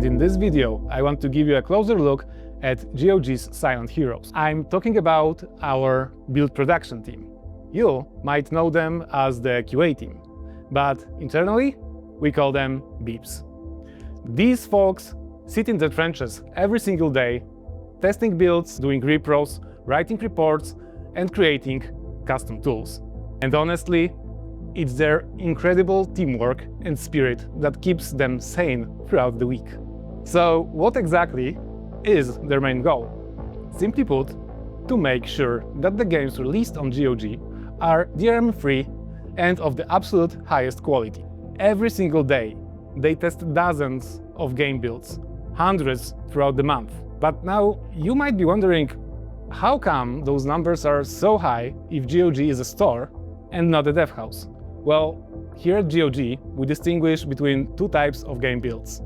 and in this video I want to give you a closer look at GOG's silent heroes. I'm talking about our build production team. You might know them as the QA team, but internally we call them beeps. These folks sit in the trenches every single day, testing builds, doing repros, writing reports, and creating custom tools. And honestly, it's their incredible teamwork and spirit that keeps them sane throughout the week. So what exactly is their main goal? Simply put, to make sure that the games released on GOG are DRM-free and of the absolute highest quality. Every single day, they test dozens of game builds, hundreds throughout the month. But now you might be wondering, how come those numbers are so high if GOG is a store and not a dev house? Well, here at GOG, we distinguish between two types of game builds.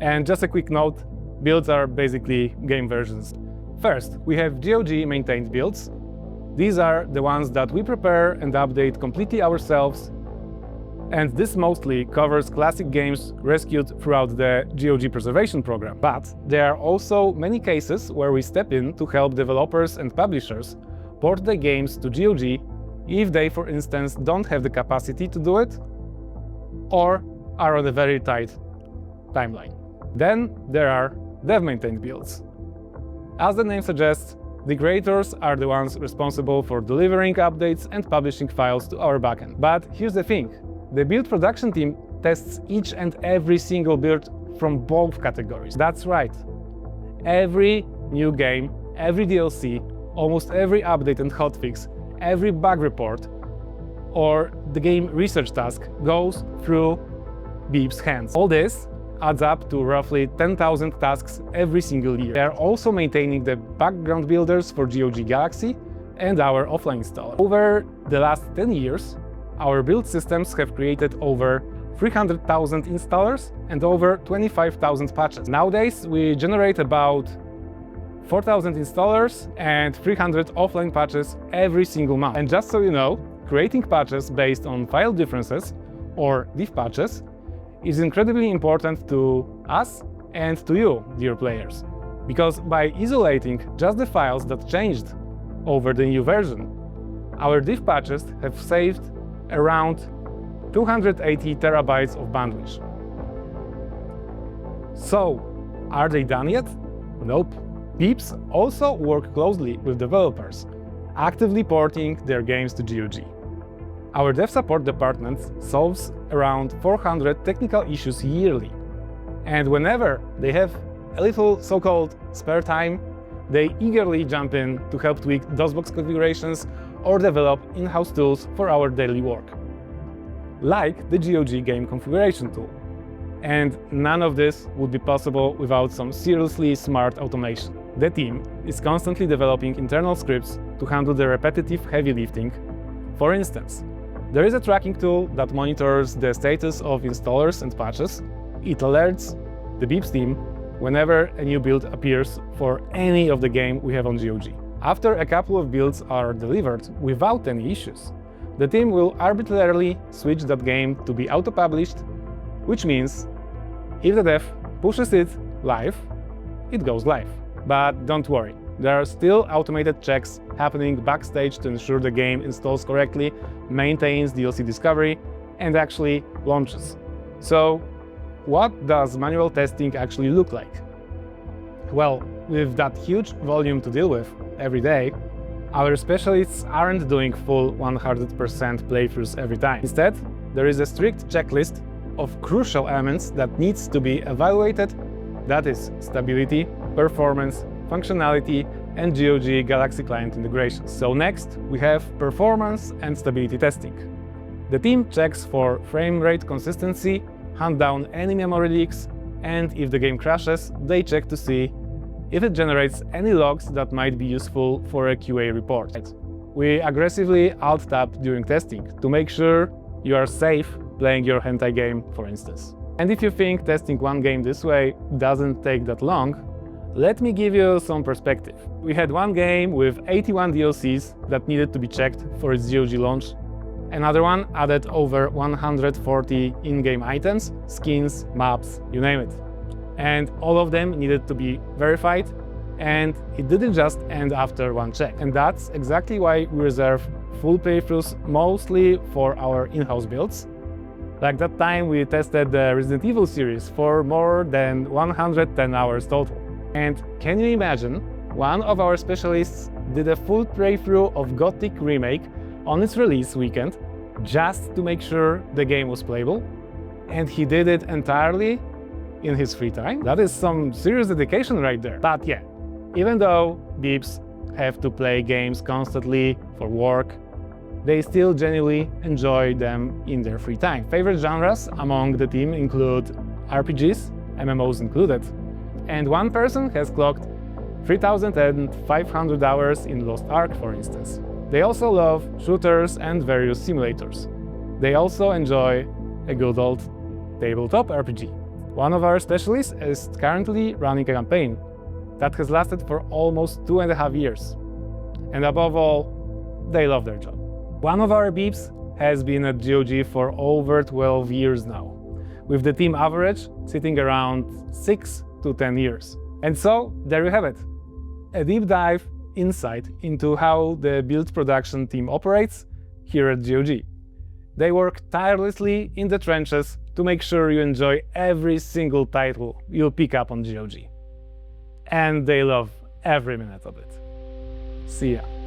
And just a quick note, builds are basically game versions. First, we have GOG-Maintained builds. These are the ones that we prepare and update completely ourselves, and this mostly covers classic games rescued throughout the GOG preservation program. But there are also many cases where we step in to help developers and publishers port their games to GOG if they, for instance, don't have the capacity to do it or are on a very tight timeline. Then there are dev-maintained builds. As the name suggests, the creators are the ones responsible for delivering updates and publishing files to our backend. But here's the thing, the build production team tests each and every single build from both categories. That's right. Every new game, every DLC, almost every update and hotfix, every bug report, or the game research task goes through Beep's hands. All this adds up to roughly 10,000 tasks every single year. They are also maintaining the background builders for GOG Galaxy and our offline installer. Over the last 10 years, our build systems have created over 300,000 installers and over 25,000 patches. Nowadays, we generate about 4,000 installers and 300 offline patches every single month. And just so you know, creating patches based on file differences, or diff patches, is incredibly important to us and to you, dear players. Because by isolating just the files that changed over the new version, our diff patches have saved around 280 terabytes of bandwidth. So, are they done yet? Nope. Beeps also work closely with developers, actively porting their games to GOG. Our dev support department solves around 400 technical issues yearly, and whenever they have a little so-called spare time, they eagerly jump in to help tweak DOSBox configurations or develop in-house tools for our daily work, like the GOG game configuration tool. And none of this would be possible without some seriously smart automation. The team is constantly developing internal scripts to handle the repetitive heavy lifting. For instance, there is a tracking tool that monitors the status of installers and patches. It alerts the Beeps team whenever a new build appears for any of the game we have on GOG. After a couple of builds are delivered without any issues, the team will arbitrarily switch that game to be auto-published, which means if the dev pushes it live, it goes live. But don't worry, there are still automated checks happening backstage to ensure the game installs correctly, maintains DLC discovery, and actually launches. So, what does manual testing actually look like? Well, with that huge volume to deal with every day, our specialists aren't doing full 100% playthroughs every time. Instead, there is a strict checklist of crucial elements that needs to be evaluated, that is, stability, performance, functionality, and GOG Galaxy client integration. So next, we have performance and stability testing. The team checks for frame rate consistency, hunt down any memory leaks, and if the game crashes, they check to see if it generates any logs that might be useful for a QA report. We aggressively alt-tab during testing to make sure you are safe playing your hentai game, for instance. And if you think testing one game this way doesn't take that long, let me give you some perspective. We had one game with 81 DLCs that needed to be checked for its GOG launch. Another one added over 140 in-game items, skins, maps, you name it. and all of them needed to be verified, and it didn't just end after one check. And that's exactly why we reserve full playthroughs mostly for our in-house builds. Like that time we tested the Resident Evil series for more than 110 hours total. And can you imagine, one of our specialists did a full playthrough of Gothic Remake on its release weekend just to make sure the game was playable, and he did it entirely in his free time. That is some serious dedication right there. But yeah, even though Beeps have to play games constantly for work, they still genuinely enjoy them in their free time. Favorite genres among the team include RPGs, MMOs included, and one person has clocked 3,500 hours in Lost Ark, for instance. They also love shooters and various simulators. They also enjoy a good old tabletop RPG. One of our specialists is currently running a campaign that has lasted for almost 2.5 years. And above all, they love their job. One of our Beeps has been at GOG for over 12 years now, with the team average sitting around 6 to 10 years. And so, there you have it. A deep dive insight into how the build production team operates here at GOG. They work tirelessly in the trenches to make sure you enjoy every single title you'll pick up on GOG. And they love every minute of it. See ya.